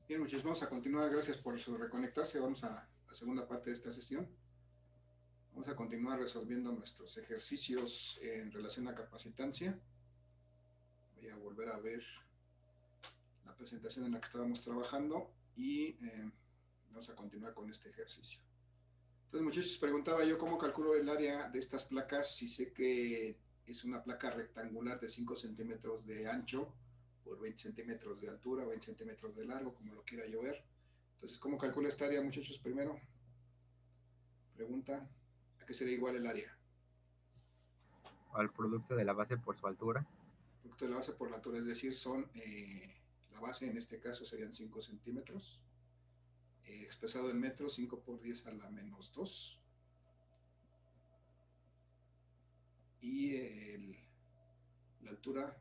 Bien, muchachos, vamos a continuar. Gracias por su reconectarse. Vamos a la segunda parte de esta sesión. Vamos a continuar resolviendo nuestros ejercicios en relación a capacitancia. Voy a volver a ver la presentación en la que estábamos trabajando y vamos a continuar con este ejercicio. Entonces, muchachos, preguntaba yo cómo calculo el área de estas placas si sé que es una placa rectangular de 5 centímetros de ancho por 20 centímetros de altura o 20 centímetros de largo, como lo quiera yo ver. Entonces, ¿cómo calculo esta área, muchachos? Primero, pregunta, ¿a qué sería igual el área? Al producto de la base por su altura. Producto de la base por la altura, es decir, son, la base en este caso serían 5 centímetros, expresado en metros, 5 por 10 a la menos 2, y la altura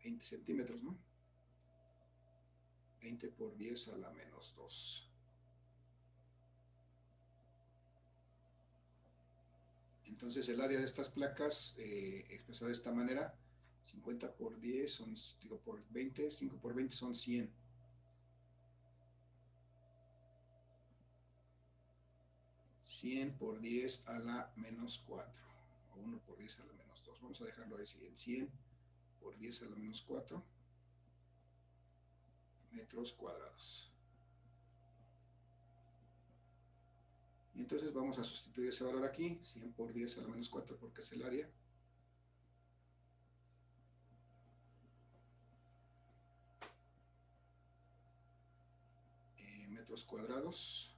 20 centímetros, ¿no? 20 por 10 a la menos 2. Entonces el área de estas placas, expresado de esta manera, 50 por 10 son, digo, por 20, 5 por 20 son 100. 100 por 10 a la menos 4, o 1 por 10 a la menos 2. Vamos a dejarlo así, en 100 por 10 a la menos 4 metros cuadrados. Y entonces vamos a sustituir ese valor aquí, 100 por 10 a la menos 4, porque es el área. Metros cuadrados.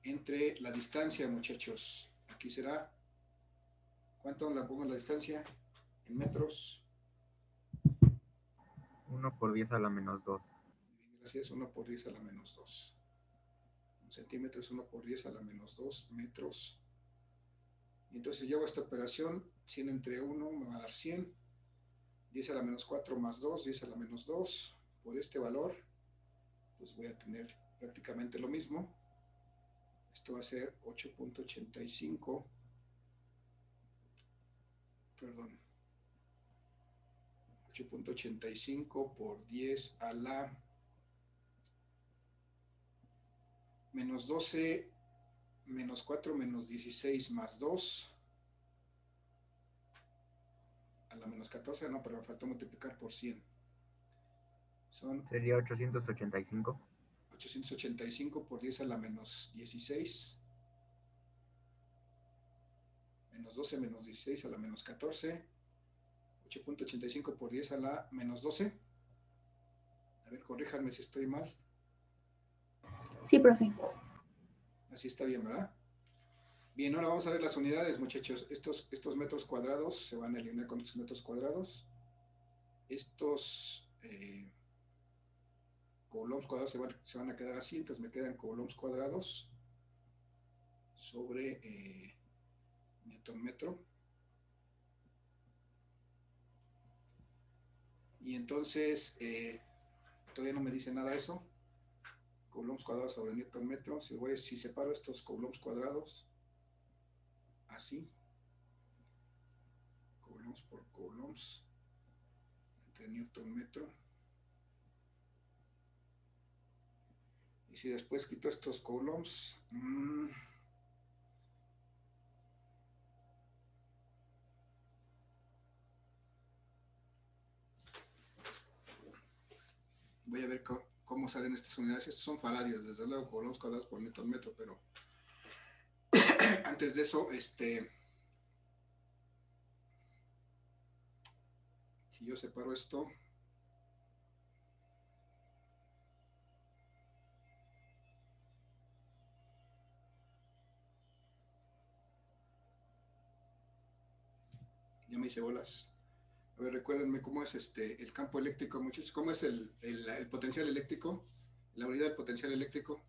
Entre la distancia, muchachos, aquí será, ¿cuánto la pongo la distancia? En metros. 1 por 10 a la menos 2. Gracias, 1 por 10 a la menos 2. Un centímetro es 1 por 10 a la menos 2 metros. Y entonces llevo esta operación, 100 entre 1 me va a dar 100, 10 a la menos 4 más 2, 10 a la menos 2. Por este valor, pues voy a tener prácticamente lo mismo. Esto va a ser 8.85, perdón, 8.85 por 10 a la menos 12, menos 4, menos 16 más 2, a la menos 14, no, pero me faltó multiplicar por 100. Son Sería 885. 885 por 10 a la menos 16, menos 12 menos 16 a la menos 14, 8.85 por 10 a la menos 12. A ver, corríjanme si estoy mal. Sí, profe. Así está bien, ¿verdad? Bien, ahora vamos a ver las unidades, muchachos. Estos metros cuadrados se van a eliminar con estos metros cuadrados. Estos coulombs cuadrados se van a quedar así, entonces me quedan coulombs cuadrados sobre newton metro. Y entonces, todavía no me dice nada eso. Coulombs cuadrados sobre newton metro. Si separo estos coulombs cuadrados, así, coulombs por coulombs, entre newton metro. Y si después quito estos coulombs, voy a ver cómo salen estas unidades. Estos son faradios, desde luego, coulombs cuadrados por newton metro, pero antes de eso, si yo separo esto, ya me hice bolas. A ver, recuérdenme cómo es el campo eléctrico, muchachos. ¿Cómo es el potencial eléctrico? La unidad del potencial eléctrico.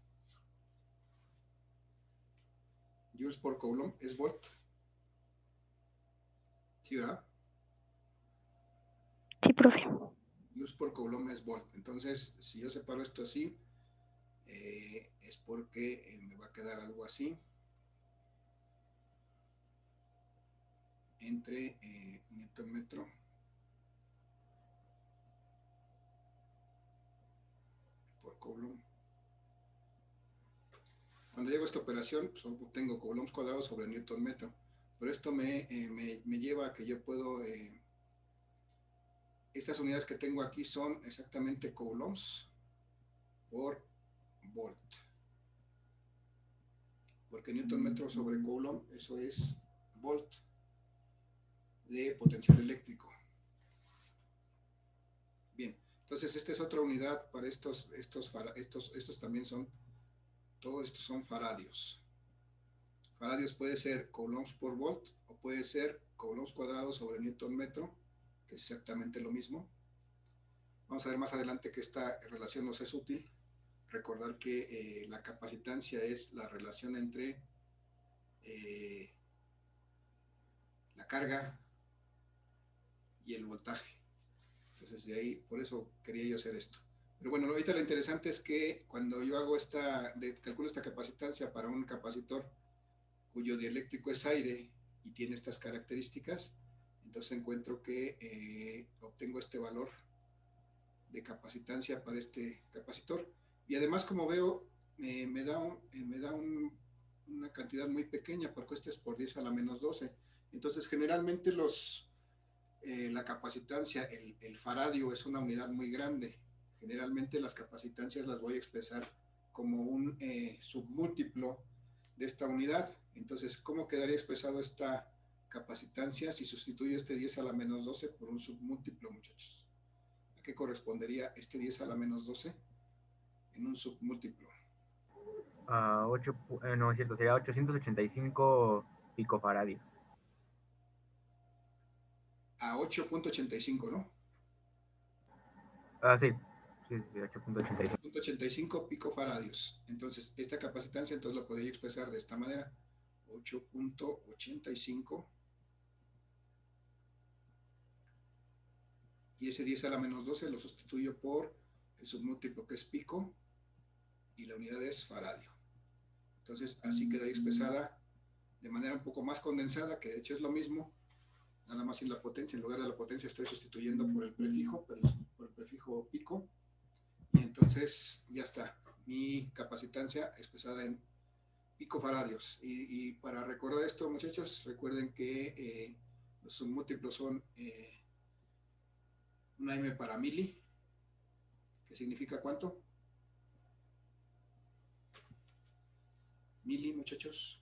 Joules por coulomb es volt. ¿Sí, verdad? Sí, profe. Joules por coulomb es volt. Entonces, si yo separo esto así, es porque me va a quedar algo así. Entre newton metro Coulomb. Cuando llego a esta operación, pues obtengo coulombs cuadrados sobre newton metro. Pero esto me lleva a que yo puedo... estas unidades que tengo aquí son exactamente coulombs por volt. Porque newton metro sobre coulomb, eso es volt de potencial eléctrico. Bien, entonces esta es otra unidad para estos también son, todos estos son faradios. Faradios puede ser coulombs por volt o puede ser coulombs cuadrados sobre newton metro, que es exactamente lo mismo. Vamos a ver más adelante que esta relación nos es útil. Recordar que la capacitancia es la relación entre la carga y el voltaje. Entonces de ahí, por eso quería yo hacer esto. Pero bueno, ahorita lo interesante es que cuando yo hago calculo esta capacitancia para un capacitor cuyo dieléctrico es aire y tiene estas características, entonces encuentro que obtengo este valor de capacitancia para este capacitor. Y además, como veo, me da una cantidad muy pequeña, porque este es por 10 a la menos 12. Entonces, generalmente la capacitancia, el faradio es una unidad muy grande. Generalmente las capacitancias las voy a expresar como un submúltiplo de esta unidad. Entonces, ¿cómo quedaría expresado esta capacitancia si sustituyo este 10 a la menos 12 por un submúltiplo, muchachos? ¿A qué correspondería este 10 a la menos 12 en un submúltiplo? No es cierto, sería 885 picofaradios. A 8.85, ¿no? Sí, 8.85. 8.85 picofaradios. Entonces, esta capacitancia entonces lo podría expresar de esta manera. 8.85. Y ese 10 a la menos 12 lo sustituyo por el submúltiplo que es pico y la unidad es faradio. Entonces, así quedaría expresada de manera un poco más condensada, que de hecho es lo mismo, nada más sin la potencia. En lugar de la potencia estoy sustituyendo por el prefijo pico, y entonces ya está, mi capacitancia expresada en picofaradios. Y para recordar esto, muchachos, recuerden que los submúltiplos son una M para mili, que significa ¿cuánto? Mili, muchachos.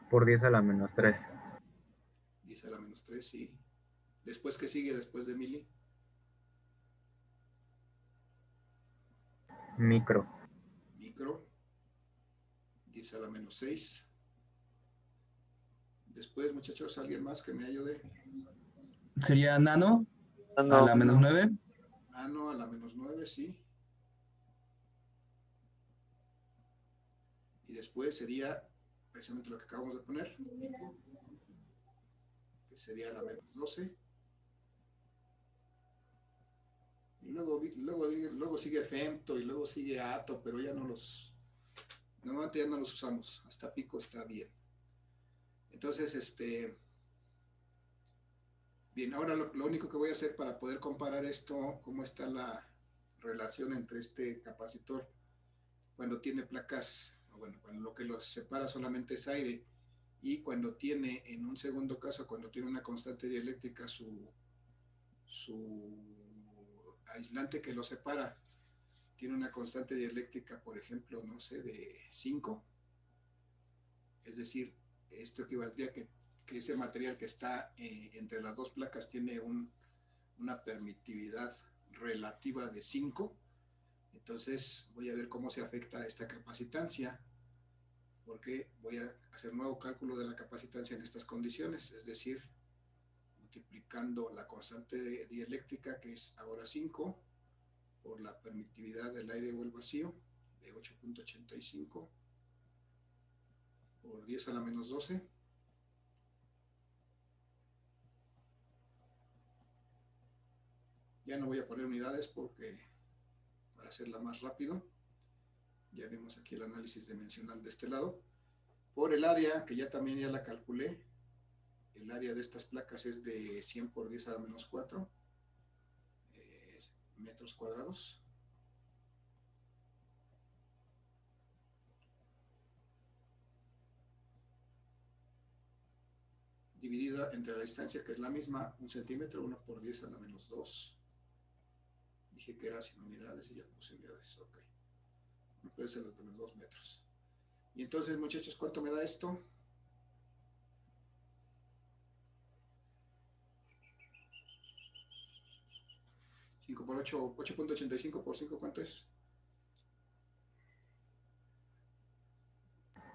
Por 10 a la menos 3. 10 a la menos 3, sí. Después, ¿qué sigue después de mili? Micro. Micro. 10 a la menos 6. Después, muchachos, ¿alguien más que me ayude? Sería nano a la menos 9. Nano a la menos 9, sí. Y después sería precisamente lo que acabamos de poner, que sería la menos 12. Y luego sigue femto y luego sigue ato, pero ya normalmente ya no los usamos. Hasta pico está bien. Entonces, bien, ahora lo único que voy a hacer para poder comparar esto, cómo está la relación entre este capacitor cuando tiene placas, bueno, cuando lo que los separa solamente es aire, y cuando tiene, en un segundo caso, cuando tiene una constante dieléctrica, su aislante que lo separa tiene una constante dieléctrica, por ejemplo, no sé, de 5, es decir, esto equivaldría que ese material que está entre las dos placas tiene una permitividad relativa de 5. Entonces voy a ver cómo se afecta esta capacitancia, porque voy a hacer un nuevo cálculo de la capacitancia en estas condiciones, es decir, multiplicando la constante dieléctrica, que es ahora 5, por la permitividad del aire o el vacío, de 8.85, por 10 a la menos 12. Ya no voy a poner unidades porque para hacerla más rápido, ya vemos aquí el análisis dimensional de este lado, por el área que ya también la calculé, el área de estas placas es de 100 por 10 a la menos 4 metros cuadrados. Dividida entre la distancia, que es la misma, 1 centímetro, 1 por 10 a la menos 2. Dije que era sin unidades y ya puse unidades, ok. No puede ser de menos 2 metros. Y entonces, muchachos, ¿cuánto me da esto? ¿5 por 8, 8.85 por 5, ¿cuánto es?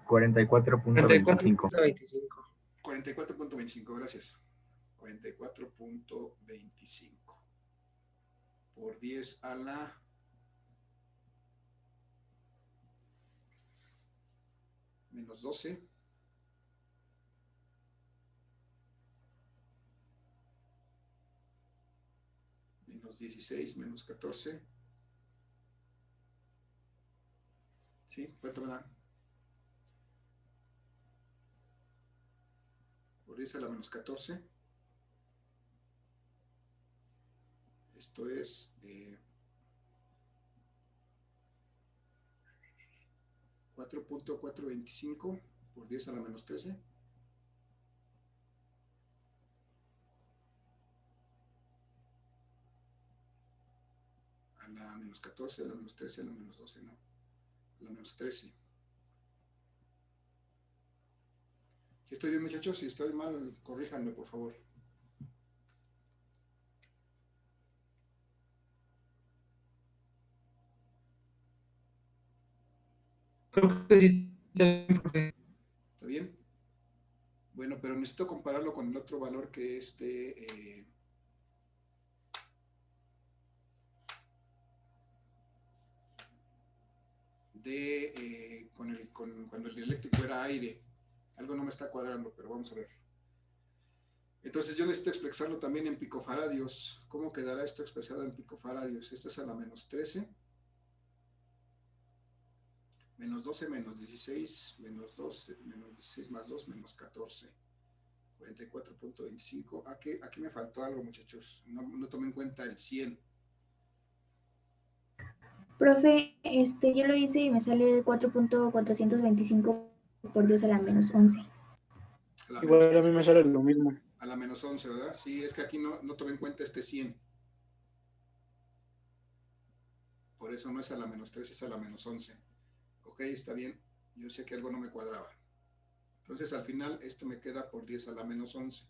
44.25. 44.25, gracias. 44.25 por 10 a la menos 12. Menos 16, menos 14. ¿Sí? ¿Cuánto me da? Por 10 a la menos 14. Esto es 4.425 por 10 a la menos 13. A la menos 14, a la menos 13, a la menos 12, no. A la menos 13. Si estoy bien, muchachos, si estoy mal, corríjanme, por favor. Creo que sí está bien, profe. ¿Está bien? Bueno, pero necesito compararlo con el otro valor que es cuando el dieléctrico era aire. Algo no me está cuadrando, pero vamos a ver. Entonces yo necesito expresarlo también en picofaradios. ¿Cómo quedará esto expresado en picofaradios? Esto es a la menos 13. Menos 12, menos 16, menos 12, menos 16 más 2, menos 14. 44.25. Aquí me faltó algo, muchachos. No tomé en cuenta el 100. Profe, yo lo hice y me sale 4.425 por 10 a la menos 11. Igual a mí me sale lo mismo. A la menos 11, ¿verdad? Sí, es que aquí no tomé en cuenta este 100. Por eso no es a la menos 13, es a la menos 11. Ok, está bien. Yo sé que algo no me cuadraba. Entonces, al final, esto me queda por 10 a la menos 11.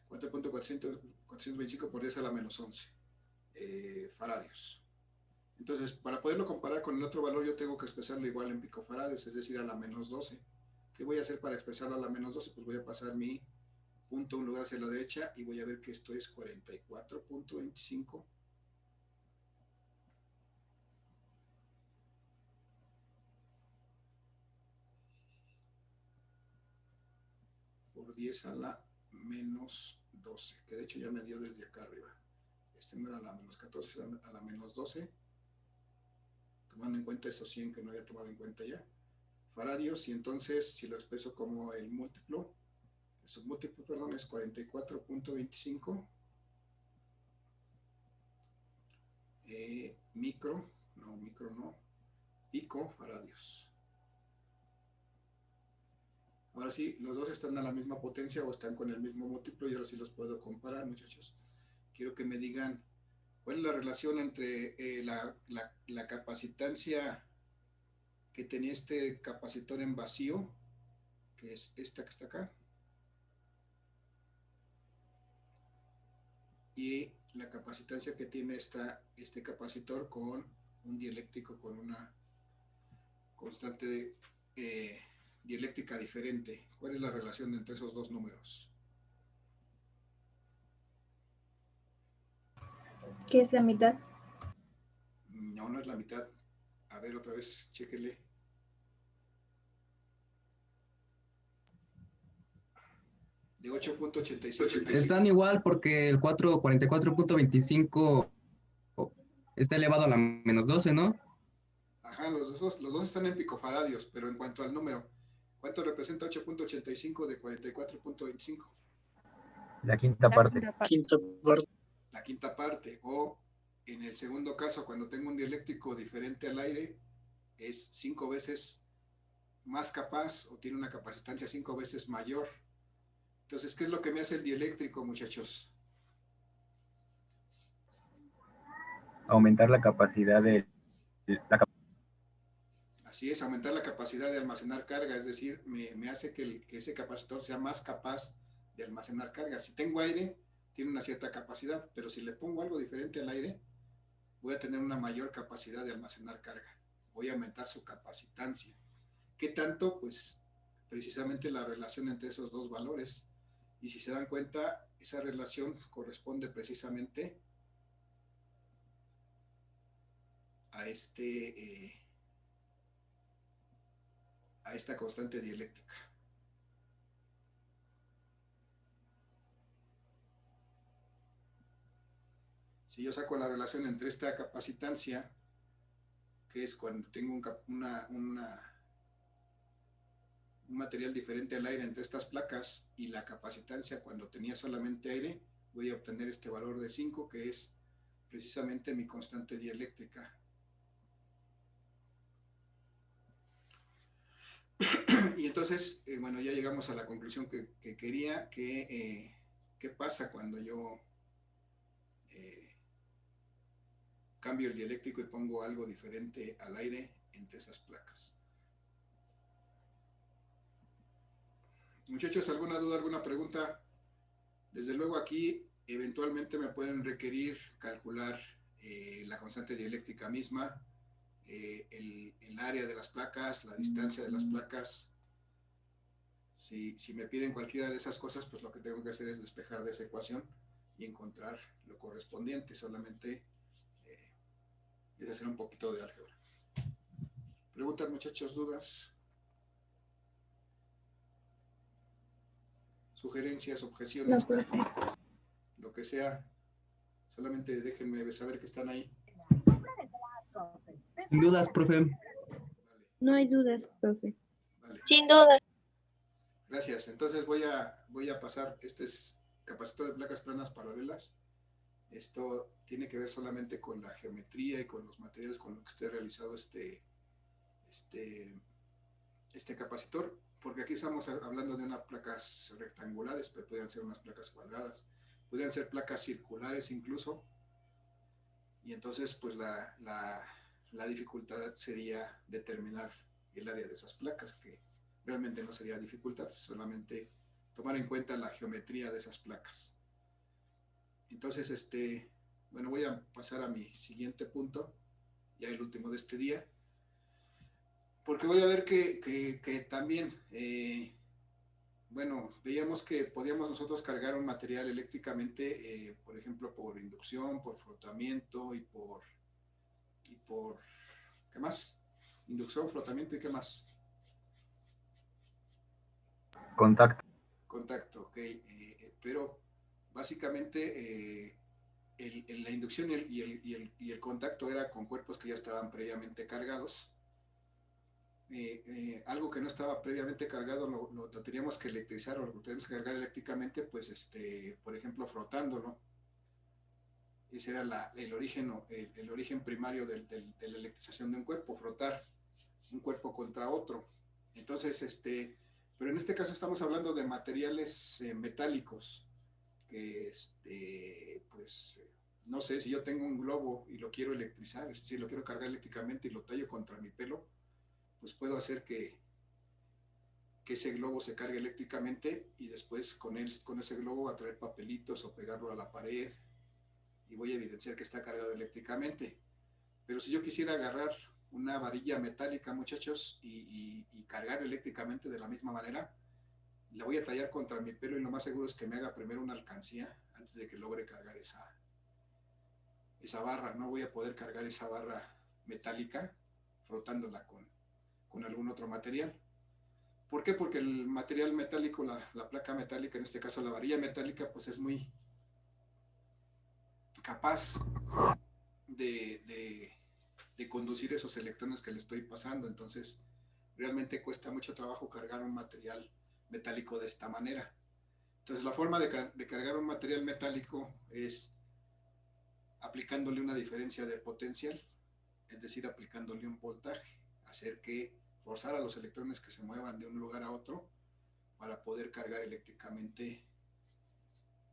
4.425 por 10 a la menos 11 faradios. Entonces, para poderlo comparar con el otro valor, yo tengo que expresarlo igual en picofaradios, es decir, a la menos 12. ¿Qué voy a hacer para expresarlo a la menos 12? Pues voy a pasar mi punto un lugar hacia la derecha y voy a ver que esto es 44.25 por 10 a la menos 12, que de hecho ya me dio desde acá arriba. Este no era a la menos 14, era a la menos 12, tomando en cuenta esos 100 que no había tomado en cuenta ya. Faradios, y entonces si lo expreso como el múltiplo, el submúltiplo, perdón, es 44.25 micro no, pico faradios. Ahora sí, los dos están a la misma potencia o están con el mismo múltiplo y ahora sí los puedo comparar, muchachos. Quiero que me digan cuál es la relación entre la capacitancia que tenía este capacitor en vacío, que es esta que está acá, y la capacitancia que tiene este capacitor con un dieléctrico con una constante dieléctrica diferente. ¿Cuál es la relación entre esos dos números? ¿Qué es la mitad? No, no es la mitad. A ver, otra vez, chéquele. De 8.86. Están igual porque el 44.25 está elevado a la menos 12, ¿no? Ajá, los dos están en picofaradios, pero en cuanto al número, ¿Cuánto representa 8.85 de 44.25? La quinta parte. Quinta parte. La quinta parte. O en el segundo caso, cuando tengo un dieléctrico diferente al aire, es 5 veces más capaz o tiene una capacitancia 5 veces mayor. Entonces, ¿qué es lo que me hace el dieléctrico, muchachos? Aumentar la capacidad de Así es, aumentar la capacidad de almacenar carga, es decir, me hace que ese capacitor sea más capaz de almacenar carga. Si tengo aire, tiene una cierta capacidad, pero si le pongo algo diferente al aire, voy a tener una mayor capacidad de almacenar carga. Voy a aumentar su capacitancia. ¿Qué tanto? Pues precisamente la relación entre esos dos valores. Y si se dan cuenta, esa relación corresponde precisamente a esta constante dieléctrica. Si yo saco la relación entre esta capacitancia, que es cuando tengo un material diferente al aire entre estas placas, y la capacitancia cuando tenía solamente aire, voy a obtener este valor de 5, que es precisamente mi constante dieléctrica. Y entonces, bueno, ya llegamos a la conclusión que quería, ¿qué pasa cuando yo cambio el dieléctrico y pongo algo diferente al aire entre esas placas? Muchachos, ¿alguna duda, alguna pregunta? Desde luego aquí eventualmente me pueden requerir calcular la constante dieléctrica misma, el área de las placas, la distancia de las placas. Si me piden cualquiera de esas cosas, pues lo que tengo que hacer es despejar de esa ecuación y encontrar lo correspondiente. Solamente es hacer un poquito de álgebra. ¿Preguntas, muchachos? ¿Dudas? ¿Sugerencias? ¿Objeciones? No, profe. Lo que sea. Solamente déjenme saber que están ahí. Sin dudas, profe. Vale, No hay dudas, profe. vale. Sin duda. Gracias. Entonces voy a pasar. Este es capacitor de placas planas paralelas. Esto tiene que ver solamente con la geometría y con los materiales con los que esté realizado este capacitor, porque aquí estamos hablando de unas placas rectangulares, pero podrían ser unas placas cuadradas, podrían ser placas circulares incluso, y entonces pues la dificultad sería determinar el área de esas placas, que realmente no sería dificultad, solamente tomar en cuenta la geometría de esas placas. Entonces, bueno, voy a pasar a mi siguiente punto, ya el último de este día, porque voy a ver que también, bueno, veíamos que podíamos nosotros cargar un material eléctricamente, por ejemplo, por inducción, por frotamiento y por, ¿qué más? Inducción, frotamiento y ¿qué más? contacto. Contacto, ok. Pero básicamente la inducción y el contacto era con cuerpos que ya estaban previamente cargados. Algo que no estaba previamente cargado lo teníamos que electrizar o lo teníamos que cargar eléctricamente, pues por ejemplo frotándolo. Ese era el origen primario de la electrización de un cuerpo, frotar un cuerpo contra otro. Entonces, pero en este caso estamos hablando de materiales metálicos, que pues no sé, si yo tengo un globo y lo quiero electrizar, es decir, lo quiero cargar eléctricamente y lo tallo contra mi pelo, pues puedo hacer que ese globo se cargue eléctricamente y después con ese globo atraer papelitos o pegarlo a la pared y voy a evidenciar que está cargado eléctricamente. Pero si yo quisiera agarrar una varilla metálica, muchachos, y cargar eléctricamente de la misma manera, la voy a tallar contra mi pelo y lo más seguro es que me haga primero una alcancía antes de que logre cargar esa barra. No voy a poder cargar esa barra metálica frotándola con algún otro material. ¿Por qué? Porque el material metálico, la placa metálica, en este caso la varilla metálica, pues es muy capaz de conducir esos electrones que le estoy pasando. Entonces realmente cuesta mucho trabajo cargar un material metálico de esta manera. Entonces, la forma de cargar un material metálico es aplicándole una diferencia de potencial, es decir, aplicándole un voltaje, hacer que forzar a los electrones que se muevan de un lugar a otro para poder cargar eléctricamente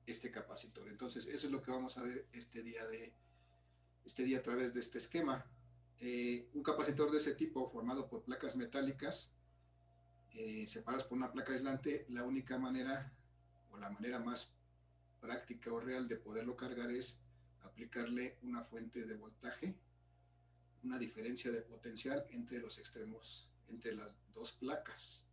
este capacitor. Entonces, eso es lo que vamos a ver este día a través de este esquema. Un capacitor de ese tipo, formado por placas metálicas, separadas por una placa aislante, la única manera, o la manera más práctica o real de poderlo cargar es aplicarle una fuente de voltaje, una diferencia de potencial entre los extremos, entre las dos placas.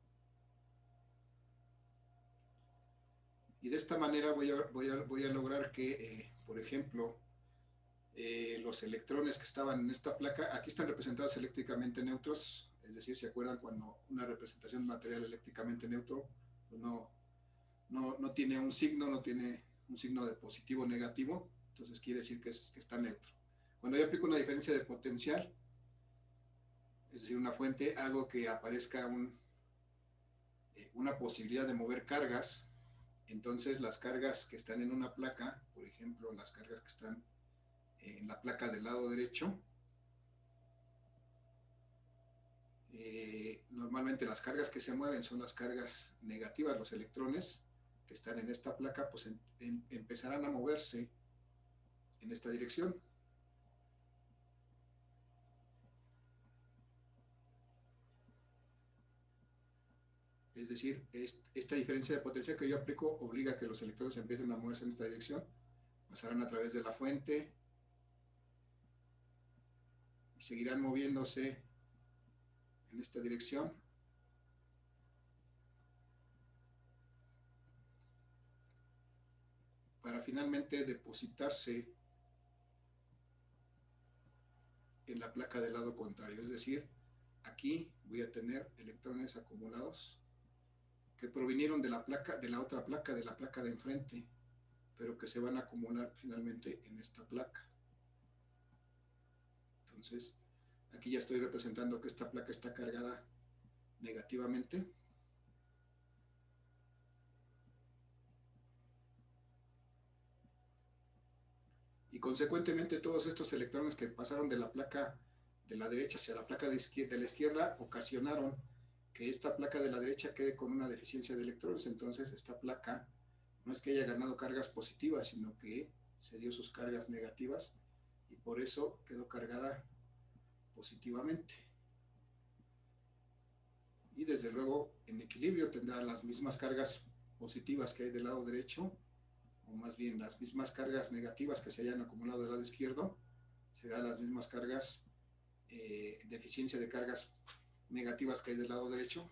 Y de esta manera voy a lograr que, por ejemplo, los electrones que estaban en esta placa, aquí están representados eléctricamente neutros, es decir, ¿se acuerdan cuando una representación de material eléctricamente neutro pues no tiene un signo, no tiene un signo de positivo o negativo? Entonces quiere decir que está neutro. Cuando yo aplico una diferencia de potencial, es decir, una fuente, hago que aparezca una posibilidad de mover cargas. Entonces las cargas que están en una placa, por ejemplo, las cargas que están en la placa del lado derecho, normalmente las cargas que se mueven son las cargas negativas, los electrones que están en esta placa pues empezarán a moverse en esta dirección. Es decir, esta diferencia de potencial que yo aplico obliga a que los electrones empiecen a moverse en esta dirección, pasarán a través de la fuente y seguirán moviéndose en esta dirección. Para finalmente depositarse en la placa del lado contrario. Es decir, aquí voy a tener electrones acumulados que provinieron de la otra placa, de la placa de enfrente, pero que se van a acumular finalmente en esta placa. Entonces, aquí ya estoy representando que esta placa está cargada negativamente. Y consecuentemente todos estos electrones que pasaron de la placa de la derecha hacia la placa de la izquierda ocasionaron que esta placa de la derecha quede con una deficiencia de electrones. Entonces esta placa no es que haya ganado cargas positivas, sino que se dio sus cargas negativas y por eso quedó cargada positivamente. Y desde luego en equilibrio tendrá las mismas cargas positivas que hay del lado derecho, o más bien las mismas cargas negativas que se hayan acumulado del lado izquierdo, serán las mismas cargas de eficiencia de cargas negativas que hay del lado derecho.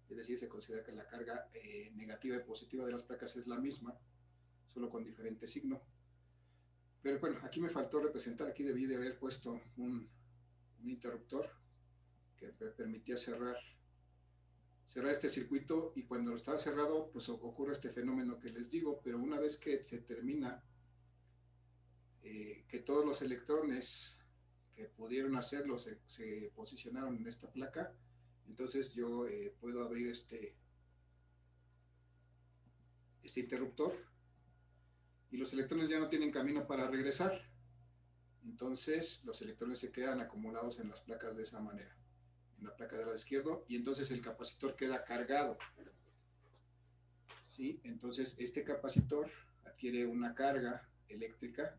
Es decir, se considera que la carga negativa y positiva de las placas es la misma, solo con diferente signo. Pero bueno, aquí me faltó representar, aquí debí de haber puesto un interruptor que me permitía cerrar este circuito, y cuando está cerrado pues ocurre este fenómeno que les digo, pero una vez que se termina, que todos los electrones que pudieron hacerlo se posicionaron en esta placa, entonces yo puedo abrir este interruptor y los electrones ya no tienen camino para regresar. Entonces los electrones se quedan acumulados en las placas de esa manera, en la placa del lado izquierdo, y entonces el capacitor queda cargado. ¿Sí? Entonces este capacitor adquiere una carga eléctrica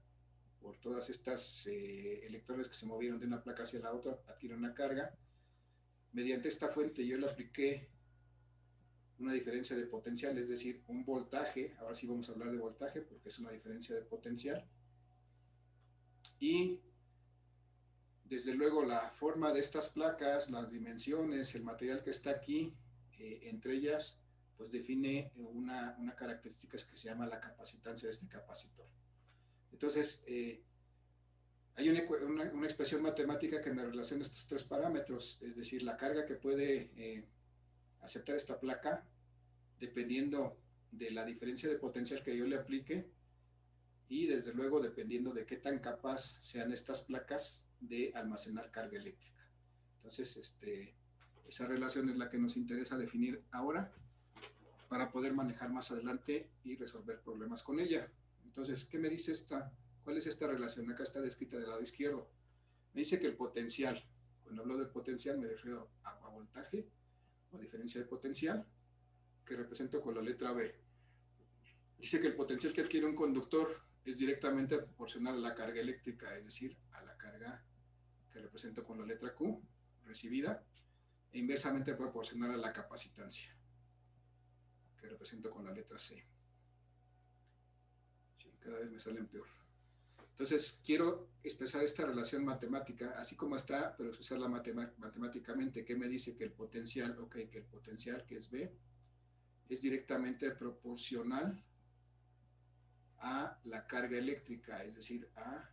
por todas estas electrones que se movieron de una placa hacia la otra, adquiere una carga. Mediante esta fuente yo le apliqué una diferencia de potencial, es decir, un voltaje. Ahora sí vamos a hablar de voltaje porque es una diferencia de potencial. Y desde luego la forma de estas placas, las dimensiones, el material que está aquí, entre ellas, pues define una característica que se llama la capacitancia de este capacitor. Entonces, hay una expresión matemática que me relaciona estos tres parámetros, es decir, la carga que puede aceptar esta placa, dependiendo de la diferencia de potencial que yo le aplique, y desde luego dependiendo de qué tan capaz sean estas placas de almacenar carga eléctrica. Entonces, Esa relación es la que nos interesa definir ahora para poder manejar más adelante y resolver problemas con ella. Entonces, ¿qué me dice esta? ¿Cuál es esta relación? Acá está descrita del lado izquierdo. Me dice que el potencial, cuando hablo de potencial me refiero a voltaje o diferencia de potencial, que represento con la letra B. Dice que el potencial que adquiere un conductor es directamente proporcional a la carga eléctrica, es decir, a la carga que represento con la letra Q, recibida, e inversamente proporcional a la capacitancia, que represento con la letra C. Sí, cada vez me salen peor. Entonces, quiero expresar esta relación matemática, así como está, pero expresarla matemáticamente. ¿Qué me dice? Que el potencial, que el potencial, que es B, es directamente proporcional a la carga eléctrica, es decir, a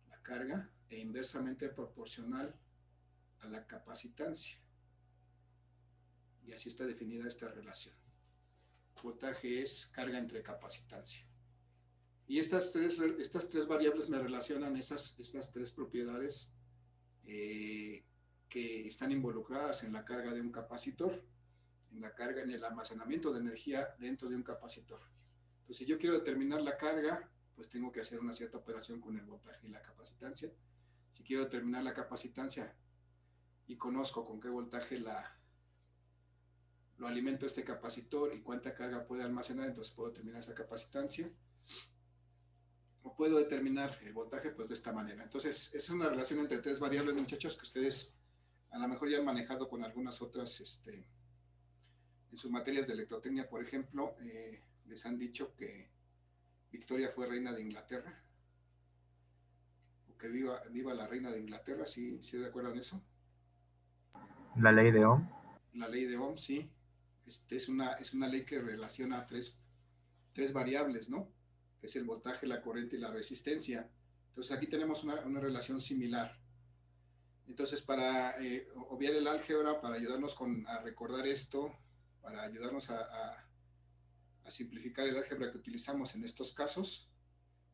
la carga, e inversamente proporcional a la capacitancia. Y así está definida esta relación. Voltaje es carga entre capacitancia. Y estas tres variables me relacionan estas tres propiedades que están involucradas en la carga de un capacitor, en el almacenamiento de energía dentro de un capacitor. Entonces, si yo quiero determinar la carga, pues tengo que hacer una cierta operación con el voltaje y la capacitancia. Si quiero determinar la capacitancia y conozco con qué voltaje lo alimento este capacitor y cuánta carga puede almacenar, entonces puedo determinar esa capacitancia. O puedo determinar el voltaje pues de esta manera. Entonces, es una relación entre tres variables, muchachos, que ustedes a lo mejor ya han manejado con algunas otras, en sus materias de electrotecnia, por ejemplo, les han dicho que Victoria fue reina de Inglaterra, o que viva la reina de Inglaterra, ¿sí recuerdan eso? La ley de Ohm. La ley de Ohm, sí. Es una ley que relaciona tres variables, ¿no? Que es el voltaje, la corriente y la resistencia. Entonces aquí tenemos una relación similar. Entonces, para obviar el álgebra, para ayudarnos a recordar esto, para ayudarnos a simplificar el álgebra que utilizamos en estos casos,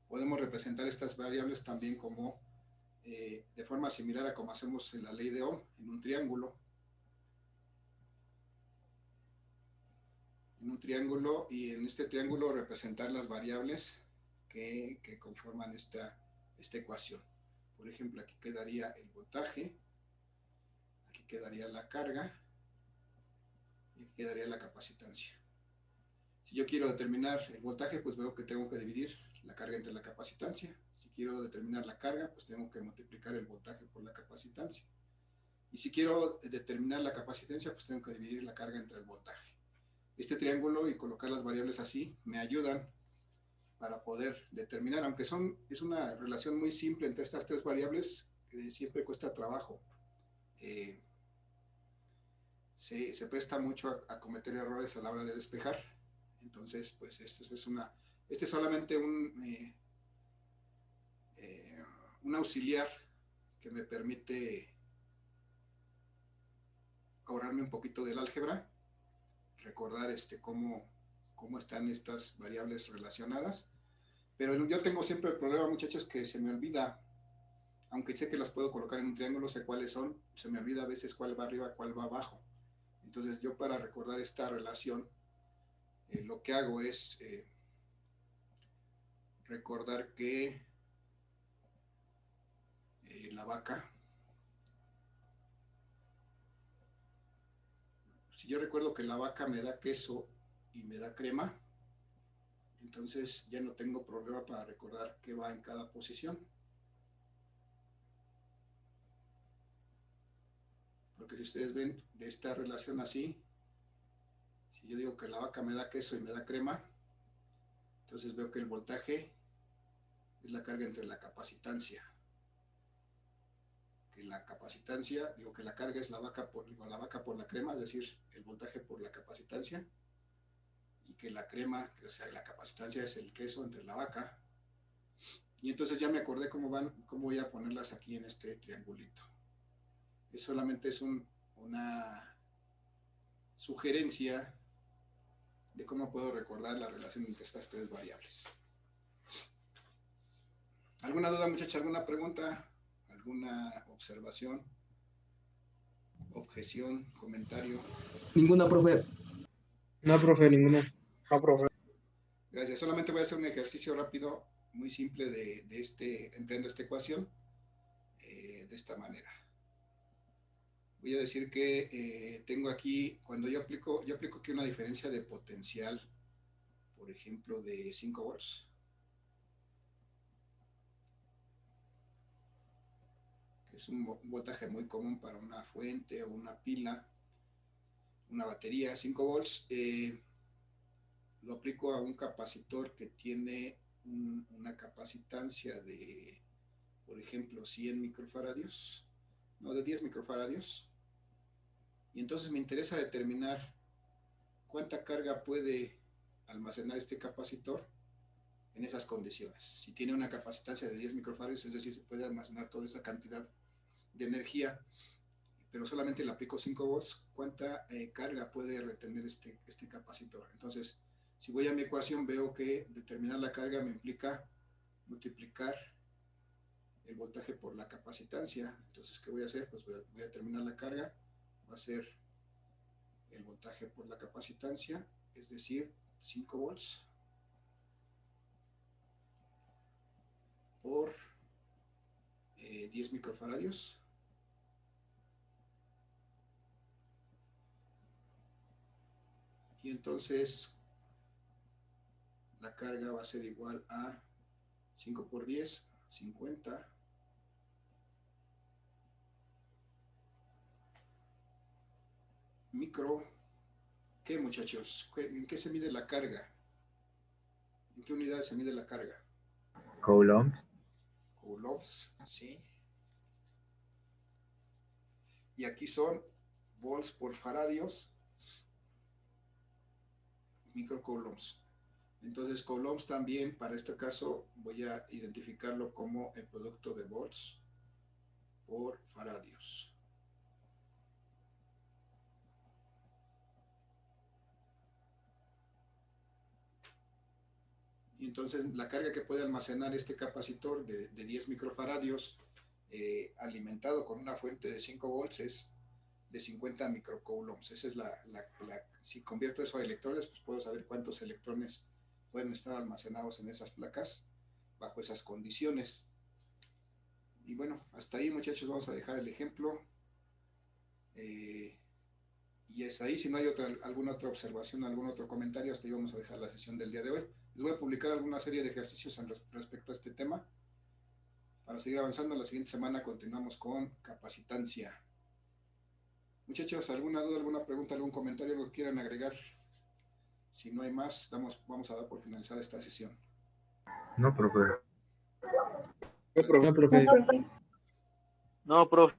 podemos representar estas variables también como de forma similar a como hacemos en la ley de Ohm, en un triángulo. Y en este triángulo representar las variables que conforman esta ecuación. Por ejemplo, aquí quedaría el voltaje, aquí quedaría la carga y aquí quedaría la capacitancia. Si yo quiero determinar el voltaje, pues veo que tengo que dividir la carga entre la capacitancia. Si quiero determinar la carga, pues tengo que multiplicar el voltaje por la capacitancia. Y si quiero determinar la capacitancia, pues tengo que dividir la carga entre el voltaje. Este triángulo y colocar las variables así me ayudan para poder determinar, aunque es una relación muy simple entre estas tres variables, que siempre cuesta trabajo. Se presta mucho a cometer errores a la hora de despejar. Entonces, pues este es solamente un auxiliar que me permite ahorrarme un poquito del álgebra, recordar cómo están estas variables relacionadas. Pero yo tengo siempre el problema, muchachos, que se me olvida, aunque sé que las puedo colocar en un triángulo, sé cuáles son, se me olvida a veces cuál va arriba, cuál va abajo. Entonces yo, para recordar esta relación, lo que hago es recordar que la vaca, si yo recuerdo que la vaca me da queso y me da crema, entonces ya no tengo problema para recordar qué va en cada posición. Porque si ustedes ven de esta relación así, si yo digo que la vaca me da queso y me da crema, entonces veo que el voltaje es la carga entre la capacitancia. Que la capacitancia, digo que la carga es la vaca por la crema, es decir, el voltaje por la capacitancia. Y que la crema, o sea, la capacitancia es el queso entre la vaca. Y entonces ya me acordé cómo voy a ponerlas aquí en este triangulito. Solamente es una sugerencia de cómo puedo recordar la relación entre estas tres variables. ¿Alguna duda, muchachos? ¿Alguna pregunta? ¿Alguna observación? objeción, comentario. Ninguna, profe. No, profe, ninguna. No, profe. Gracias. Solamente voy a hacer un ejercicio rápido, muy simple empleando esta ecuación de esta manera. Voy a decir que tengo aquí, cuando yo aplico aquí una diferencia de potencial, por ejemplo, de 5 volts. Es un voltaje muy común para una fuente o una pila, una batería, 5 volts. Lo aplico a un capacitor que tiene una capacitancia de, por ejemplo, 100 microfaradios, no, de 10 microfaradios. Y entonces me interesa determinar cuánta carga puede almacenar este capacitor en esas condiciones. Si tiene una capacitancia de 10 microfaradios, es decir, se puede almacenar toda esa cantidad de energía, pero solamente le aplico 5 volts, ¿cuánta carga puede retener este capacitor? Entonces, si voy a mi ecuación, veo que determinar la carga me implica multiplicar el voltaje por la capacitancia. Entonces, ¿qué voy a hacer? Pues voy a determinar la carga, va a ser el voltaje por la capacitancia, es decir, 5 volts por 10 microfaradios. Y entonces la carga va a ser igual a 5 por 10, 50. Micro, ¿qué, muchachos? ¿En qué se mide la carga? ¿En qué unidad se mide la carga? Coulombs. Coulombs, sí. Y aquí son volts por faradios, microcoulombs. Entonces, coulombs también, para este caso, voy a identificarlo como el producto de volts por faradios. Y entonces, la carga que puede almacenar este capacitor de 10 microfaradios alimentado con una fuente de 5 volts es de 50 microcoulombs. Esa es si convierto eso a electrones, pues puedo saber cuántos electrones pueden estar almacenados en esas placas bajo esas condiciones. Y bueno, hasta ahí, muchachos, vamos a dejar el ejemplo. Y es ahí. Si no hay alguna otra observación, algún otro comentario, hasta ahí vamos a dejar la sesión del día de hoy. Les voy a publicar alguna serie de ejercicios respecto a este tema. Para seguir avanzando, la siguiente semana continuamos con capacitancia. Muchachos, ¿alguna duda, alguna pregunta, algún comentario, algo que quieran agregar? Si no hay más, vamos a dar por finalizada esta sesión. No, profe. No, profe. No, profe.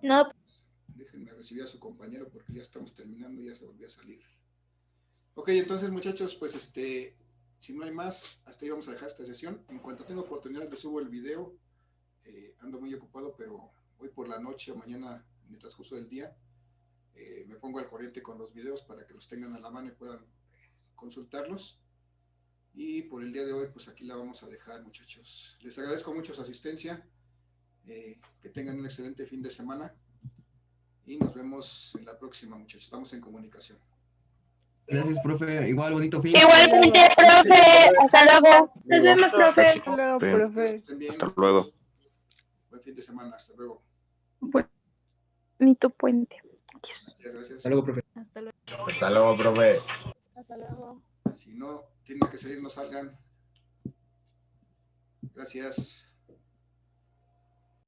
No, Déjenme recibir a su compañero porque ya estamos terminando y ya se volvió a salir. Ok, entonces, muchachos, pues si no hay más, hasta ahí vamos a dejar esta sesión. En cuanto tenga oportunidad, les subo el video. Ando muy ocupado, pero hoy por la noche o mañana, en el transcurso del día, me pongo al corriente con los videos para que los tengan a la mano y puedan consultarlos. Y por el día de hoy, pues aquí la vamos a dejar, muchachos. Les agradezco mucho su asistencia. Que tengan un excelente fin de semana. Y nos vemos en la próxima, muchachos. Estamos en comunicación. Gracias, profe. Igual, bonito fin. igualmente, profe. Hasta luego. Nos vemos, profe. Hasta luego, profe. Estén bien. Hasta luego. Buen fin de semana. Hasta luego. Bonito puente. Gracias. Hasta luego, profe. Hasta luego. Hasta luego, profe. Hasta luego. Si no tienen que salir, no salgan. Gracias.